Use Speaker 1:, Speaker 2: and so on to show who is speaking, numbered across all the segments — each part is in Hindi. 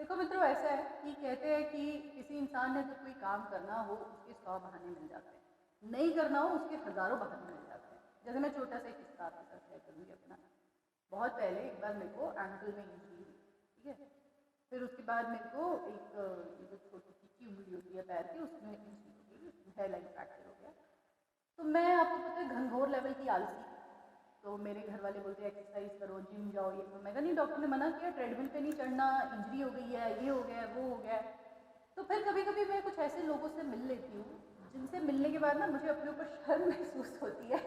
Speaker 1: देखो मित्रों, ऐसा है कि कहते हैं कि किसी इंसान ने जब कोई काम करना हो उसके 100 बहाने मिल जाते हैं, नहीं करना हो उसके हज़ारों बहाने मिल जाते हैं। जैसे मैं छोटा सा एक किस्सा आपके साथ शेयर करूँगी अपना। बहुत पहले एक बार मेरे को एंकल में इंजरी हुई, ठीक है। फिर उसके बाद मेरे को एक जो छोटी सी उंगली होती है पैर की, उसमें इंजरी हो गई, हेयरलाइन फ्रैक्चर हो गया। तो मैं, आपको पता है, घनघोर लेवल की आलसी। तो मेरे घर वाले बोलते हैं एक्सरसाइज करो, जिम जाओ, ये करो। मैं कहा नहीं, डॉक्टर ने मना किया, ट्रेडमिल पे नहीं चढ़ना, इंजरी हो गई है, ये हो गया है, वो हो गया है। तो फिर कभी कभी मैं कुछ ऐसे लोगों से मिल लेती हूँ जिनसे मिलने के बाद ना मुझे अपने ऊपर शर्म महसूस होती है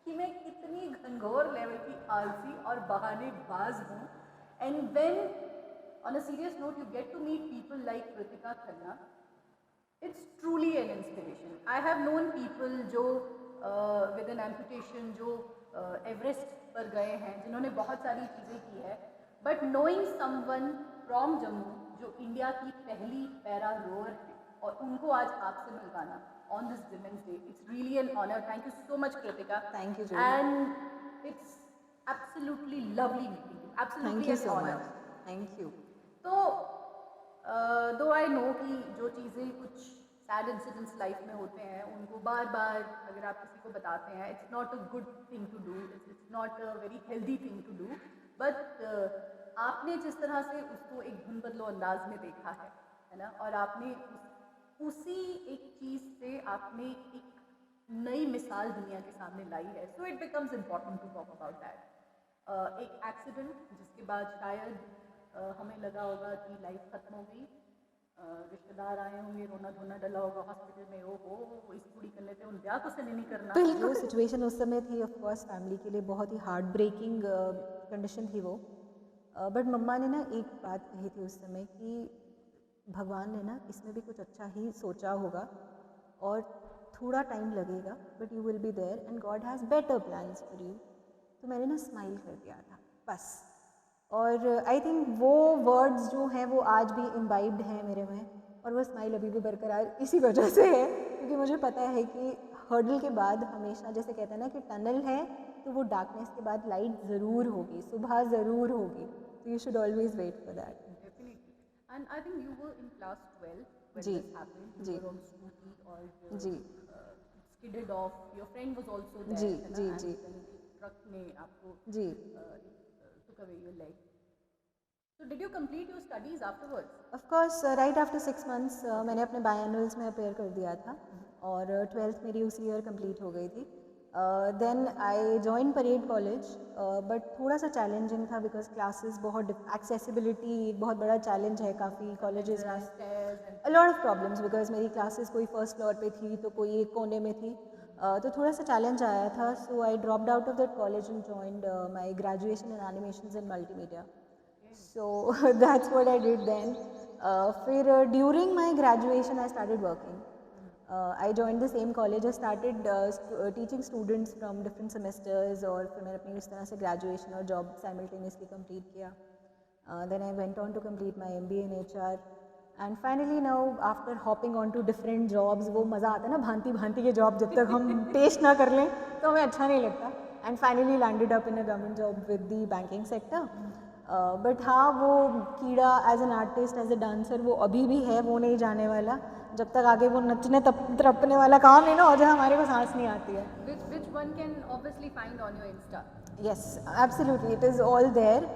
Speaker 1: कि मैं कितनी घनघोर लेवल की आलसी और बहानेबाज हूँ। And when on a serious note you get to meet people like Kritika Khanna, it's truly an inspiration. I have known people जो विद एन एम्पुटेशन, जो एवरेस्ट पर गए हैं, जिन्होंने बहुत सारी चीज़ें की है। But knowing someone from Jammu जो इंडिया की पहली पैरा रोअर है, और उनको आज आपसे मिलवाना on this women's day, it's really an honour. Thank you so much Kritika.
Speaker 2: Thank you, Julie.
Speaker 1: And it's absolutely lovely meeting you,
Speaker 2: Thank
Speaker 1: absolutely
Speaker 2: you
Speaker 1: an
Speaker 2: so
Speaker 1: honour.
Speaker 2: much. Thank you.
Speaker 1: तो दो आई नो कि जो चीज़ें, कुछ सैड इंसिडेंट्स लाइफ में होते हैं, उनको बार बार अगर आप किसी को बताते हैं, it's not a good thing to do, it's not a very healthy thing to do. But आपने जिस तरह से उसको एक धुन बदलो अंदाज में देखा है ना, और आपने उसी एक चीज़ से आपने एक नई मिसाल दुनिया के सामने लाई है, so it becomes important to talk about that. एक एक्सीडेंट जिसके बाद शायद हमें लगा होगा कि लाइफ खत्म हो गई, रिश्तेदार आए होंगे, रोना धोना डला होगा हॉस्पिटल में, ओ हो इस पूरी कर लेते, उन ब्याह को से नहीं करना।
Speaker 2: जो सिचुएशन उस समय थी, ऑफ कोर्स फैमिली के लिए बहुत ही हार्ट ब्रेकिंग कंडीशन थी वो। बट मम्मा ने ना एक बात कही थी उस समय कि भगवान ने ना इसमें भी कुछ अच्छा ही सोचा होगा, और थोड़ा टाइम लगेगा but you will be there and God has better plans for you. तो मैंने ना स्माइल कर दिया था बस। और आई थिंक वो वर्ड्स जो हैं वो आज भी इम्बाइब्ड हैं मेरे में, और वो स्माइल अभी भी बरकरार इसी वजह से है, क्योंकि मुझे पता है कि हर्डल के बाद हमेशा, जैसे कहते हैं ना कि टनल है तो वो डार्कनेस के बाद लाइट ज़रूर होगी, सुबह ज़रूर होगी। तो you should always wait for that.
Speaker 1: Definitely. And I think you were in class 12 when
Speaker 2: जी
Speaker 1: this happened. You
Speaker 2: जी
Speaker 1: were on scooty or
Speaker 2: जी
Speaker 1: skidded off. Your friend was also there,
Speaker 2: जी
Speaker 1: है ना?
Speaker 2: जी
Speaker 1: And
Speaker 2: जी
Speaker 1: then एक truck ने आपको
Speaker 2: जी
Speaker 1: took away your leg. So did you complete your studies afterwards?
Speaker 2: Of course right after 6 months मैंने अपने बायनल्स में अपेयर कर दिया था, और 12th मेरी उसी ईयर कंप्लीट हो गई थी। Then I join parade college, but थोड़ा सा चैलेंजिंग था बिकॉज क्लासेस बहुत, एक्सेसिबिलिटी बहुत बड़ा चैलेंज है काफ़ी कॉलेजेस
Speaker 1: There are
Speaker 2: में।
Speaker 1: stairs and
Speaker 2: a lot of problems because मेरी क्लासेस कोई फर्स्ट फ्लोर पे थी तो कोई एक कोने में थी। तो थोड़ा सा चैलेंज आया था, so I dropped out of that college and joined my graduation in animations and multimedia. So that's what I did then. फिर during my graduation I started working. I joined the same college. I started teaching students from different semesters, और फिर मैंने अपनी उस तरह से graduation और job simultaneously complete किया. Then I went on to complete my MBA in HR. And finally now after hopping on to different jobs, वो मज़ा आता है ना भांति भांति के जॉब, जब तक हम टेस्ट ना कर लें तो हमें अच्छा नहीं लगता। And finally landed up in a government job with the banking sector. But हाँ, वो कीड़ा as an artist, as a dancer, वो अभी भी है, वो नहीं जाने वाला जब तक आगे वो नचने तड़पने वाला काम नहीं ना हो जाए, हमारे को सांस नहीं आती है।
Speaker 1: which one can obviously find on your Insta.
Speaker 2: Yes absolutely, it is all there.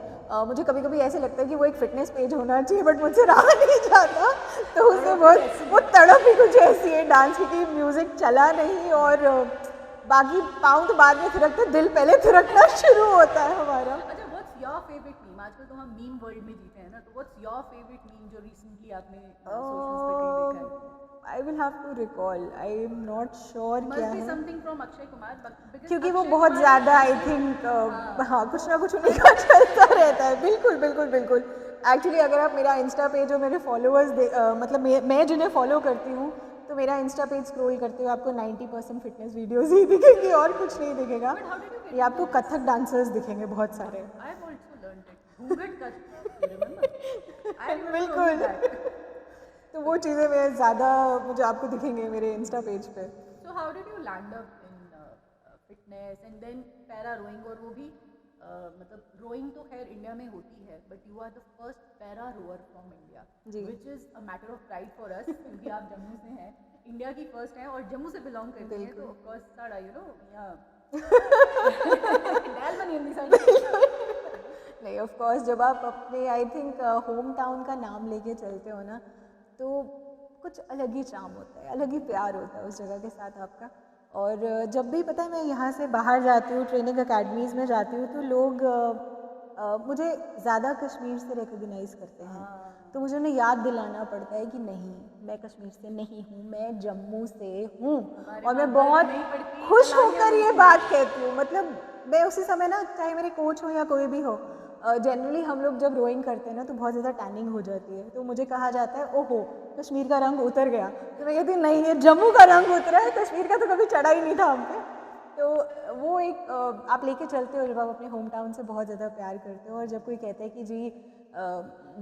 Speaker 2: मुझे कभी कभी ऐसे लगता है कि वो एक फिटनेस पेज होना चाहिए, बट मुझसे रहा नहीं जाता। तो उसमें वो तड़प ही कुछ ऐसी है डांस की कि म्यूज़िक चला नहीं, और बाकी पाँव तो बाद में थिरकते, दिल पहले थिरकना शुरू होता है हमारा।
Speaker 1: अच्छा, व्हाट्स योर फेवरेट मीम? आजकल तो हम मीम वर्ल्ड में जीते हैं ना, तो व्हाट्स योर फेवरेट मीम जो रिसेंटली आपने सोशल्स पे कहीं देखा है?
Speaker 2: I will have to recall, I am not sure क्या
Speaker 1: Must be
Speaker 2: है,
Speaker 1: something from Akshay Kumar, because
Speaker 2: क्योंकि वो
Speaker 1: Akshay
Speaker 2: बहुत
Speaker 1: Kumar
Speaker 2: ज़्यादा आई
Speaker 1: actually-
Speaker 2: थिंक हाँ कुछ ना कुछ उन्हीं का चलता रहता है। बिल्कुल बिल्कुल बिल्कुल। एक्चुअली अगर आप मेरा इंस्टा पेज और मेरे फॉलोअर्स मतलब मैं जिन्हें फॉलो करती हूँ, तो मेरा इंस्टा पेज स्क्रॉल करते हुए आपको 90% फिटनेस वीडियोज़ ही दिखेंगी, और कुछ नहीं दिखेगा।
Speaker 1: But how did you get
Speaker 2: ये आपको कथक डांसर्स दिखेंगे बहुत सारे।
Speaker 1: I have also learned it. घूंघट का, you remember? I remember
Speaker 2: बिल्कुल।
Speaker 1: only that.
Speaker 2: तो वो चीज़ें मैं ज़्यादा मुझे आपको दिखेंगे मेरे इंस्टा पेज पे।
Speaker 1: So how did you land up in fitness and then para rowing, और वो भी मतलब रोइंग तो खैर इंडिया में होती है, but you are the first para rower from India, which is a matter of pride for us, क्योंकि आप जम्मू से हैं, इंडिया की फर्स्ट हैं और जम्मू से बिलोंग करती हैं, तो ऑफकोर्स साड़ा यू नो
Speaker 2: नहीं, ऑफ कोर्स जब आप अपने आई थिंक होम टाउन का नाम लेके चलते हो ना, तो कुछ अलग ही चार्म होता है, अलग ही प्यार होता है उस जगह के साथ आपका। और जब भी पता है मैं यहाँ से बाहर जाती हूँ, ट्रेनिंग अकेडमीज़ में जाती हूँ, तो लोग मुझे ज़्यादा कश्मीर से रिकग्नाइज़ करते हैं, तो मुझे उन्हें याद दिलाना पड़ता है कि नहीं, मैं कश्मीर से नहीं हूँ, मैं जम्मू से हूँ। और मैं बहुत खुश होकर ये बात कहती हूँ, मतलब मैं उसी समय ना, चाहे मेरे कोच हो या कोई भी हो, जनरली हम लोग जब रोइंग करते हैं ना तो बहुत ज़्यादा टैनिंग हो जाती है, तो मुझे कहा जाता है ओहो कश्मीर का रंग उतर गया, तो मैं कहती हूँ नहीं, ये जम्मू का रंग उतरा है, कश्मीर का तो कभी चढ़ा ही नहीं था हम पे। तो वो एक आप लेके चलते हो जब आप अपने होम टाउन से बहुत ज़्यादा प्यार करते हो, और जब कोई कहता है कि जी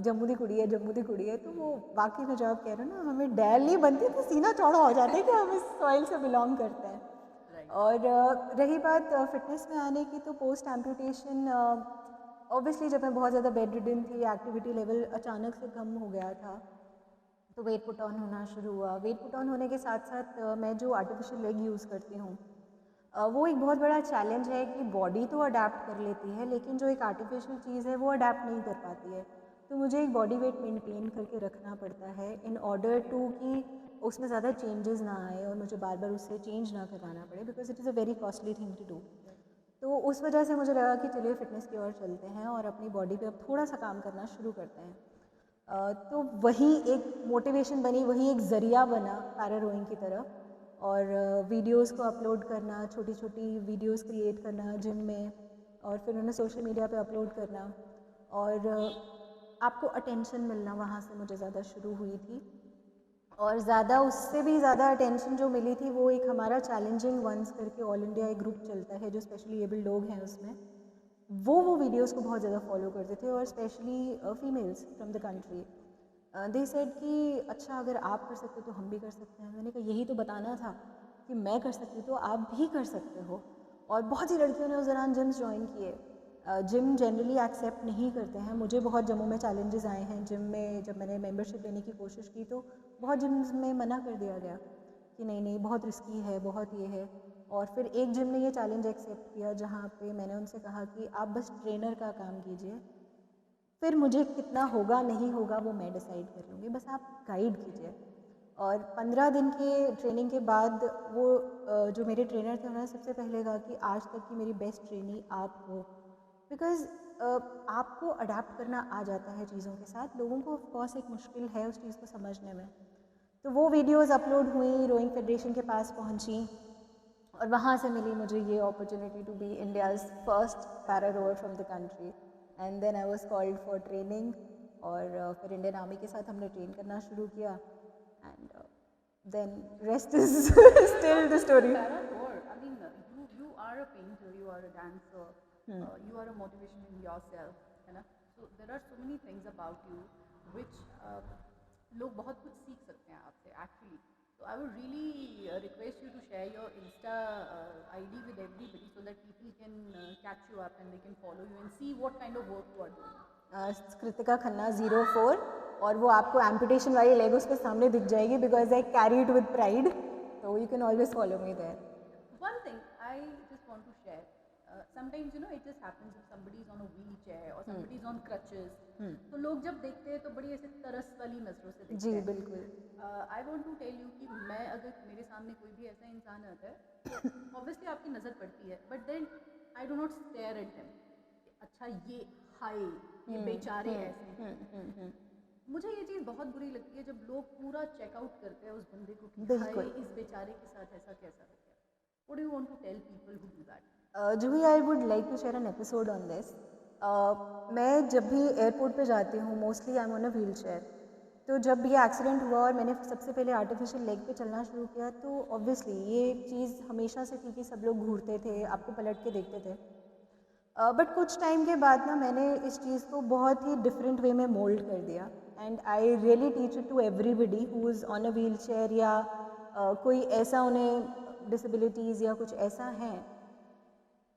Speaker 2: जम्मू दी कुड़ी है, जम्मू दी कुड़ी है, तो वो वाकई में जो आप कह रहे हो ना, हमें डैल नहीं बनती तो सीना चौड़ा हो जाता है कि हम इस सॉइल से बिलोंग करते हैं। और रही बात फिटनेस में आने की, तो पोस्ट एम्पुटेशन ऑब्वियसली जब मैं बहुत ज़्यादा बेड रिडन थी, एक्टिविटी लेवल अचानक से कम हो गया था, तो वेट पुट ऑन होना शुरू हुआ। वेट पुट ऑन होने के साथ साथ मैं जो आर्टिफिशियल लेग यूज़ करती हूँ, वो एक बहुत बड़ा चैलेंज है कि बॉडी तो अडेप्ट कर लेती है, लेकिन जो एक आर्टिफिशियल चीज़ है वो अडेप्ट नहीं कर पाती है, तो मुझे एक बॉडी वेट मेंटेन करके रखना पड़ता है इन ऑर्डर टू कि उसमें ज़्यादा चेंजेस ना आए और मुझे बार बार उससे चेंज ना कराना पड़े, because it is a very costly thing to do. तो उस वजह से मुझे लगा कि चलिए फिटनेस की ओर चलते हैं और अपनी बॉडी पे अब थोड़ा सा काम करना शुरू करते हैं। तो वही एक मोटिवेशन बनी, वही एक ज़रिया बना पैरा रोइंग की तरफ, और वीडियोस को अपलोड करना, छोटी छोटी वीडियोस क्रिएट करना जिम में, और फिर उन्हें सोशल मीडिया पे अपलोड करना, और आपको अटेंशन मिलना वहाँ से मुझे ज़्यादा शुरू हुई थी। और ज़्यादा उससे भी ज़्यादा अटेंशन जो मिली थी वो एक हमारा चैलेंजिंग वंस करके ऑल इंडिया एक ग्रुप चलता है जो स्पेशली एबल्ड लोग हैं उसमें, वो वीडियोस को बहुत ज़्यादा फॉलो करते थे, और specially females from the country. They said कि अच्छा अगर आप कर सकते हो तो हम भी कर सकते हैं। मैंने कहा यही तो बताना था कि मैं कर सकती हूँ तो आप भी कर सकते हो। और बहुत सी लड़कियों ने उस दौरान जिम्स ज्वाइन किए। जिम जनरली एक्सेप्ट नहीं करते हैं, मुझे बहुत जम्मू में चैलेंजेस आए हैं जिम में, जब मैंने मेंबरशिप लेने की कोशिश की तो बहुत जिम्स में मना कर दिया गया कि नहीं नहीं बहुत रिस्की है, बहुत ये है। और फिर एक जिम ने ये चैलेंज एक्सेप्ट किया जहाँ पे मैंने उनसे कहा कि आप बस ट्रेनर का काम कीजिए, फिर मुझे कितना होगा नहीं होगा वो मैं डिसाइड कर लूँगी, बस आप गाइड कीजिए। और 15 दिन के ट्रेनिंग के बाद वो जो मेरे ट्रेनर थे उन्होंने सबसे पहले कहा कि आज तक की मेरी बेस्ट ट्रेनी आप हो, बिकॉज़ आपको अडेप्ट करना आ जाता है चीज़ों के साथ, लोगों को ऑफकोर्स एक मुश्किल है उस चीज़ को समझने में। तो वो वीडियोज़ अपलोड हुई, रोइंग फेडरेशन के पास पहुँची, और वहाँ से मिली मुझे ये opportunity to be India's first para rower from the country. And then I was called for training, और फिर इंडियन आर्मी के साथ हमने ट्रेन करना शुरू किया, and then rest is still the story.
Speaker 1: Para roar. I mean, you are a painter, you are a dancer, you are a motivation in yourself, है ना? So there are so many things about you which लोग बहुत कुछ सीख सकते हैं आपसे actually. So I would really request you to share your Insta ID with everybody so that people can catch you up and they can follow you and see what kind of work you are doing.
Speaker 2: Kritika Khanna 04, और वो आपको एम्पुटेशन वाली लेग उसके सामने दिख जाएगी, because I carry it with pride, तो you can always follow me there.
Speaker 1: One thing I just want to share, sometimes you know it just happens if somebody is on a wheelchair or somebody is on crutches, तो लोग जब देखते हैं तो बड़ी ऐसे तरस वाली नज़रों से देखते
Speaker 2: जी
Speaker 1: हैं।
Speaker 2: बिल्कुल।
Speaker 1: I want to tell you कि मैं अगर मेरे सामने कोई भी ऐसा इंसान आता है तो obviously आपकी नज़र पड़ती है, but then I do not stare at them। अच्छा ये हाय ये बेचारे ऐसे हैं। मुझे ये चीज़ बहुत बुरी लगती है जब लोग पूरा चेकआउट करते हैं उस बंदे को कि हाय इस बेचारे के साथ ऐसा कैसा हो गया। What do you want to tell people who do that?
Speaker 2: Juhi, I would like to share an episode on this. मैं जब भी एयरपोर्ट पे जाती हूँ, mostly I am on a wheelchair, तो जब ये एक्सीडेंट हुआ और मैंने सबसे पहले आर्टिफिशियल लेग पे चलना शुरू किया, तो ऑब्वियसली ये चीज़ हमेशा से थी कि सब लोग घूरते थे, आपको पलट के देखते थे। बट कुछ टाइम के बाद ना मैंने इस चीज़ को बहुत ही डिफरेंट वे में मोल्ड कर दिया, and I really teach it to everybody who is on a wheelchair, या कोई ऐसा उन्हें डिसेबिलिटीज़ या कुछ ऐसा है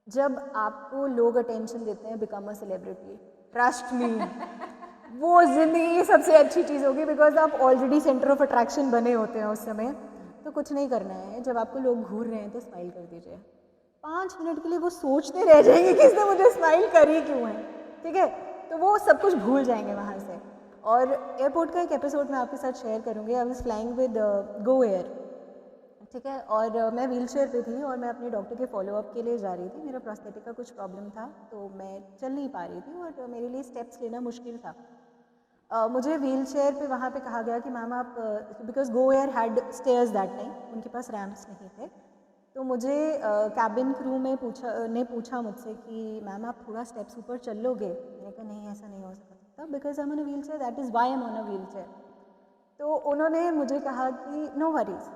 Speaker 2: जब आपको लोग अटेंशन देते हैं, become a celebrity, trust me, वो ज़िंदगी की सबसे अच्छी चीज़ होगी, बिकॉज आप ऑलरेडी सेंटर ऑफ अट्रैक्शन बने होते हैं उस समय। तो कुछ नहीं करना है, जब आपको लोग घूर रहे हैं तो स्माइल कर दीजिए। 5 मिनट के लिए वो सोचते रह जाएंगे कि इसने मुझे स्माइल करी क्यों है, ठीक है, तो वो सब कुछ भूल जाएंगे वहाँ से। और एयरपोर्ट का एक एपिसोड मैं आपके साथ शेयर करूँगी। I was flying with Go Air, ठीक है, और मैं व्हील चेयर पर थी और मैं अपने डॉक्टर के फॉलोअप के लिए जा रही थी। मेरा प्रोस्थेटिक का कुछ प्रॉब्लम था तो मैं चल नहीं पा रही थी और मेरे लिए स्टेप्स लेना मुश्किल था। मुझे व्हील चेयर पर वहाँ पे कहा गया कि मैम आप, because Go Air had stairs that time, उनके पास रैम्प्स नहीं थे, तो मुझे कैबिन क्रू में पूछा मुझसे कि मैम आप थोड़ा स्टेप्स ऊपर चल लोगे। मैंने कहा नहीं, ऐसा नहीं हो सकता, because I am on a wheel chair, that is why I am on a wheelchair. तो उन्होंने मुझे कहा कि नो वरीज,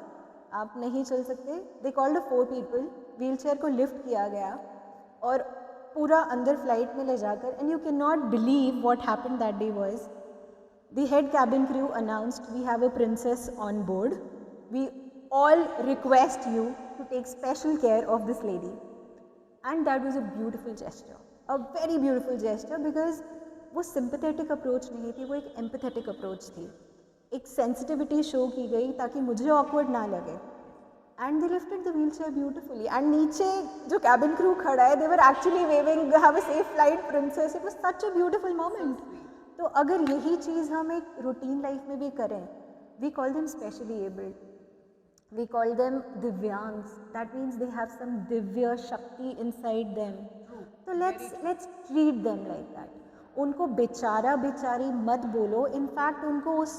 Speaker 2: आप नहीं चल सकते। They called 4 people, wheel chair को लिफ्ट किया गया और पूरा अंदर फ्लाइट में ले जाकर, and you can not believe what happened that day was the head cabin crew announced, we have a princess on board, we all request you to take special care of this lady. And that was a beautiful gesture, a very beautiful gesture, because वो sympathetic approach नहीं थी, वो एक empathetic approach थी, एक sensitivity show की गई ताकि मुझे awkward ना लगे। And they lifted the wheelchair beautifully, and नीचे जो cabin crew खड़ा है, they were actually waving, have a safe flight princess. It was such a beautiful moment. तो अगर यही चीज़ हम एक रूटीन लाइफ में भी करें, we call them specially abled, we call them divyangs, that means they have some divya shakti inside them, तो let's treat them like that. उनको बेचारा बेचारी मत बोलो, इनफैक्ट उनको उस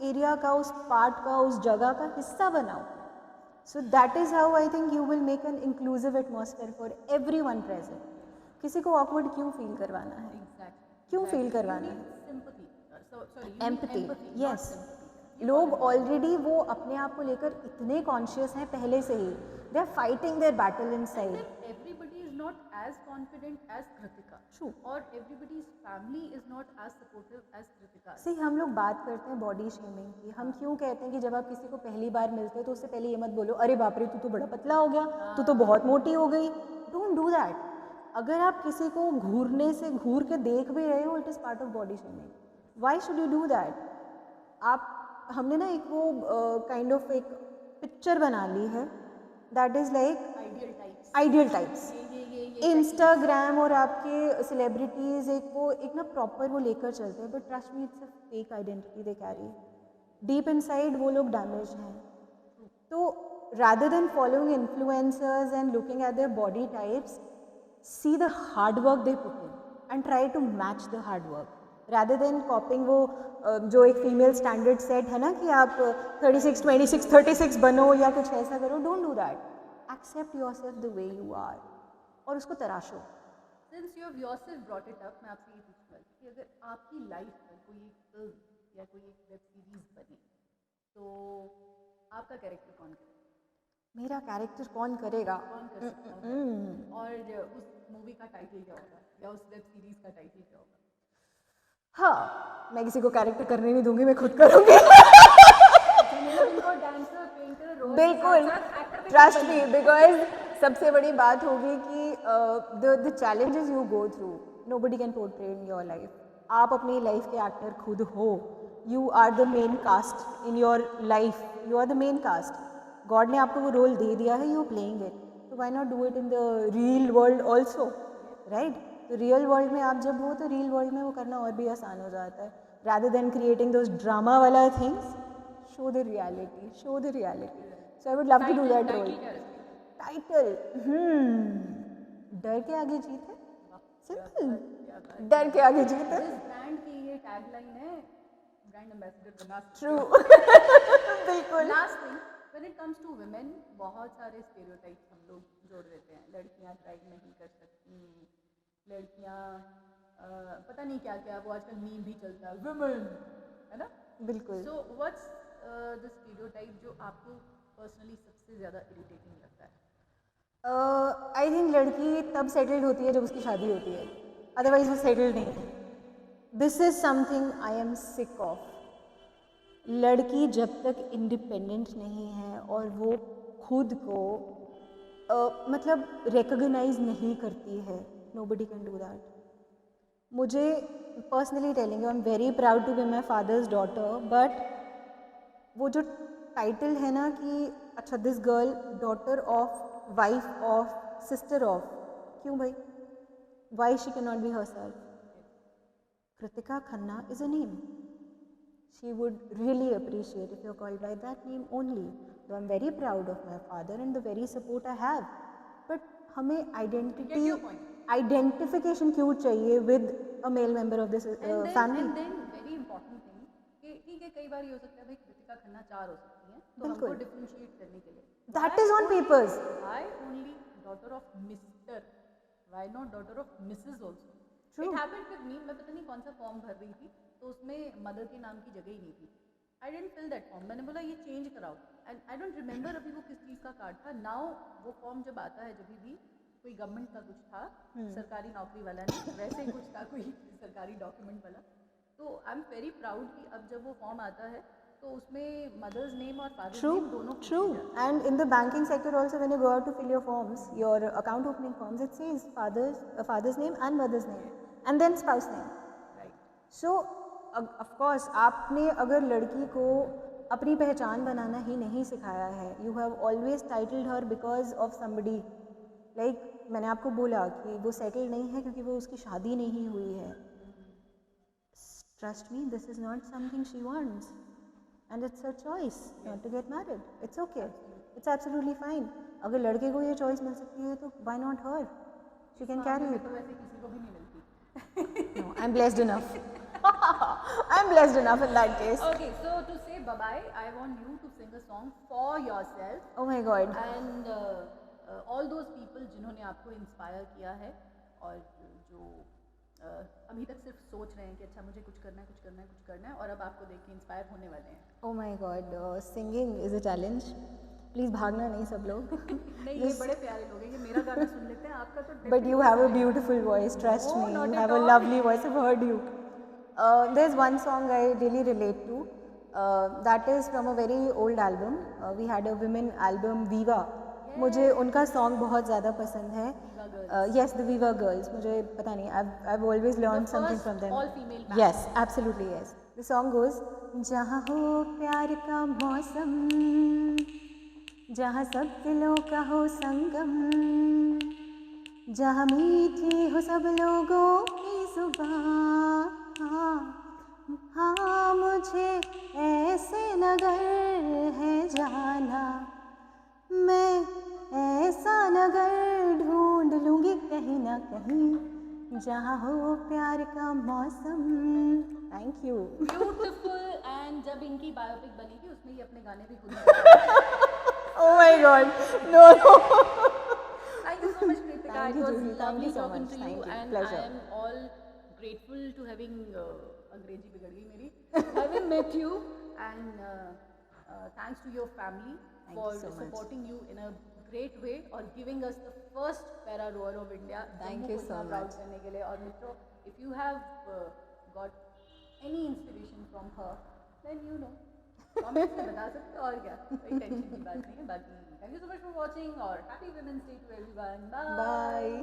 Speaker 2: एरिया का, उस पार्ट का, उस जगह का हिस्सा बनाओ। So that is how I think you will make an inclusive atmosphere for everyone present. किसी को ऑकवर्ड क्यों फील करवाना है, क्यों फील करवाना है? Empathy, yes. लोग ऑलरेडी वो अपने आप को लेकर इतने कॉन्शियस हैं पहले से ही, they are fighting their battle inside.
Speaker 1: Everybody is not as confident as Kritika.
Speaker 2: True.
Speaker 1: Or everybody's family is not as supportive as Kritika.
Speaker 2: See, हम लोग बात करते हैं बॉडी शेमिंग की। हम क्यों कहते हैं कि जब आप किसी को पहली बार मिलते हो तो उससे पहले ये मत बोलो, अरे बाप रे तू तो बड़ा पतला हो गया, तू तो बहुत मोटी हो गई। Don't do that. अगर आप किसी को घूरने से घूर के देख भी रहे हो, it is part of body shaming. Why should you do that? हमने ना एक वो काइंड ऑफ एक पिक्चर बना ली है, that is like ideal types. Instagram और आपके सेलिब्रिटीज़ एक ना प्रॉपर वो लेकर चलते हैं, but trust me it's a fake identity they carry. Deep inside वो लोग डैमेज हैं। तो rather than following influencers and looking at their body types, see the hard work they put in and try to match the hard work rather than copying वो जो एक फीमेल स्टैंडर्ड सेट है ना कि आप 36, 26, 36 बनो या कुछ ऐसा करो। Don't do that. Accept yourself the way you are और उसको तराशो।
Speaker 1: Since you have yourself brought it up, मैं आपसे ये पूछूंगा कि अगर आपकी लाइफ में कोई एक फिल्म या कोई एक वेब सीरीज बने तो आपका कैरेक्टर कौन करेगा?
Speaker 2: मेरा कैरेक्टर कौन करेगा?
Speaker 1: कौन कर सकता है? और उस मूवी का टाइटल क्या होगा या उस वेब सीरीज का टाइटल क्या होगा?
Speaker 2: हाँ, मैं किसी को कैरेक्टर करने नहीं दूंगी, मैं खुद करूँगी। बिल्कुल, ट्रस्ट मी, बिकॉज सबसे बड़ी बात होगी कि the challenges you go through nobody can portray in your life. आप अपनी लाइफ के एक्टर खुद हो। You are the main cast in your life, you are the main cast. God ने आपको वो रोल दे दिया है, यू प्लेइंग इट, तो why not do it in the real world also, right? तो रियल वर्ल्ड में आप जब हो तो रियल वर्ल्ड में वो करना और भी आसान हो जाता है। rather than creating those drama वाला things, show the reality, show the reality. So I would love to do that role. Title, डर के आगे जीत है, सिंपल, डर के आगे जीत है।
Speaker 1: ब्रांड की ये टैगलाइन है, ब्रांड एम्बेसडर बना।
Speaker 2: True, बिल्कुल।
Speaker 1: Last thing, when it comes to women, बहुत सारे stereotypes हम लोग जोड़ देते हैं। लड़कियाँ ड्राइव नहीं कर सकती, लड़कियाँ पता नहीं क्या क्या, वो आजकल मीम भी चलता है, वुमेन, है ना?
Speaker 2: बिल्कुल।
Speaker 1: So what's the stereotype जो आपको पर्सनली सबसे ज़्यादा इरिटेटिंग लगता है?
Speaker 2: आई थिंक लड़की तब सेटल्ड होती है जब उसकी शादी होती है, अदरवाइज वो सेटल्ड नहीं है। This is something I am sick of. लड़की जब तक इंडिपेंडेंट नहीं है और वो खुद को मतलब रिकग्नाइज नहीं करती है. Nobody can do that. मुझे personally telling you, I am very proud to be my father's daughter, but वो जो टाइटल है ना कि अच्छा this girl daughter of, wife of, sister of, क्यों भाई? Why she can not be herself? Kritika Khanna is a name. She would really appreciate if you're called by that name only. Though I'm very proud of my father and the very support I have. But हमें identification क्यों चाहिए with a male member of this family?
Speaker 1: And then very important thing कि ठीक है, कई बार ये हो सकता है भाई कृतिका खन्ना 4 हो सकती हैं, तो हमको डिफरेंशिएट करने के लिए
Speaker 2: That is on papers.
Speaker 1: Why only daughter of Mr. Why not daughter of Mrs. also?
Speaker 2: True.
Speaker 1: It happened with me. मैं पता नहीं कौन सा फॉर्म भर रही थी, तो उसमें मदर के नाम की जगह ही नहीं थी. आई डेंट फिल दैट फॉर्म. मैंने बोला ये चेंज कराओ, एंड आई डोंट रिमेंबर अभी वो किस चीज़ का कार्ड था. नाउ वो फॉर्म जब आता है, जब भी कोई गवर्नमेंट का कुछ था, सरकारी नौकरी वाला नहीं, वैसे ही कुछ था कोई सरकारी डॉक्यूमेंट वाला, तो आई एम वेरी प्राउड कि अब जब वो फॉर्म आता है तो उसमें मदर्स नेम और फादर्स नेम दोनों.
Speaker 2: True. And in the banking sector also, when you go out to fill your forms, your account opening forms, it says father's name and mother's name, and then spouse name.
Speaker 1: Right.
Speaker 2: So of course, आपने अगर लड़की को अपनी पहचान बनाना ही नहीं सिखाया है, you have always titled her because of somebody. Like मैंने आपको बोला कि वो सेटल नहीं है क्योंकि वो उसकी शादी नहीं हुई है. Trust me, this is not something she wants. And it's her choice not to get married. It's okay. It's absolutely fine. अगर लड़के को ये choice मिल सकती है तो why not her? She can carry it.
Speaker 1: तो वैसे किसी को भी नहीं मिलती.
Speaker 2: No, I'm blessed enough. I'm blessed enough in that case.
Speaker 1: Okay, so to say bye-bye, I want you to sing a song for yourself.
Speaker 2: Oh my God.
Speaker 1: And all those people जिन्होंने आपको inspire किया है और जो अभी तक सिर्फ सोच रहे हैं कि अच्छा मुझे कुछ करना है, कुछ करना है, कुछ करना है, और अब आपको देख के इंस्पायर होने वाले हैं.
Speaker 2: Oh my God, singing is a challenge. Please भागना नहीं सब लोग.
Speaker 1: नहीं, ये बड़े प्यारे लोग हैं, ये मेरा गाना सुन लेते हैं, आपका तो.
Speaker 2: But you have a beautiful voice, trust me.
Speaker 1: not
Speaker 2: You
Speaker 1: at
Speaker 2: have a
Speaker 1: all.
Speaker 2: lovely voice. I've heard you. There's one song I really relate to. That is from a very old album. We had a women album, Viva. मुझे उनका सॉन्ग बहुत ज़्यादा पसंद है. Yes, the Viva Girls. मुझे पता नहीं, I've always learned something from them.
Speaker 1: all female band.
Speaker 2: Yes, absolutely yes. The song goes, जहाँ हो प्यार का मौसम, जहाँ सब दिलों का हो संगम, जहाँ मीठी हो सब लोगों की जुबान. हाँ मुझे ऐसे नगर है जाना, मैं ऐसा नगर ढूंढ लूँगी कहीं ना कहीं, जहाँ हो प्यार का मौसम. Thank you.
Speaker 1: ब्यूटीफुल. एंड जब इनकी बायोपिक बनेगी उसमें ये अपने गाने भी खुद.
Speaker 2: Oh my God, no.
Speaker 1: Thank you so much, Kritika.
Speaker 2: Thank
Speaker 1: It
Speaker 2: you,
Speaker 1: was
Speaker 2: Juhi. Thank
Speaker 1: lovely
Speaker 2: you so
Speaker 1: talking
Speaker 2: much.
Speaker 1: to
Speaker 2: Thank
Speaker 1: you,
Speaker 2: you.
Speaker 1: and
Speaker 2: Pleasure.
Speaker 1: I am all grateful to having अंग्रेजी बिगड़ गई मेरी, having met you, and thanks to your family
Speaker 2: Thank
Speaker 1: for
Speaker 2: you so much.
Speaker 1: supporting you in a great way और giving us the first para rower of India.
Speaker 2: Thank you so
Speaker 1: proud
Speaker 2: much.
Speaker 1: करने के लिए. और मित्रों, if you have got any inspiration from her, then you know, comments में बता सकते हो, और क्या, कोई टेंशन की बात नहीं है. बाकी thank you so much for watching और happy women's day to everyone. Bye.
Speaker 2: Bye.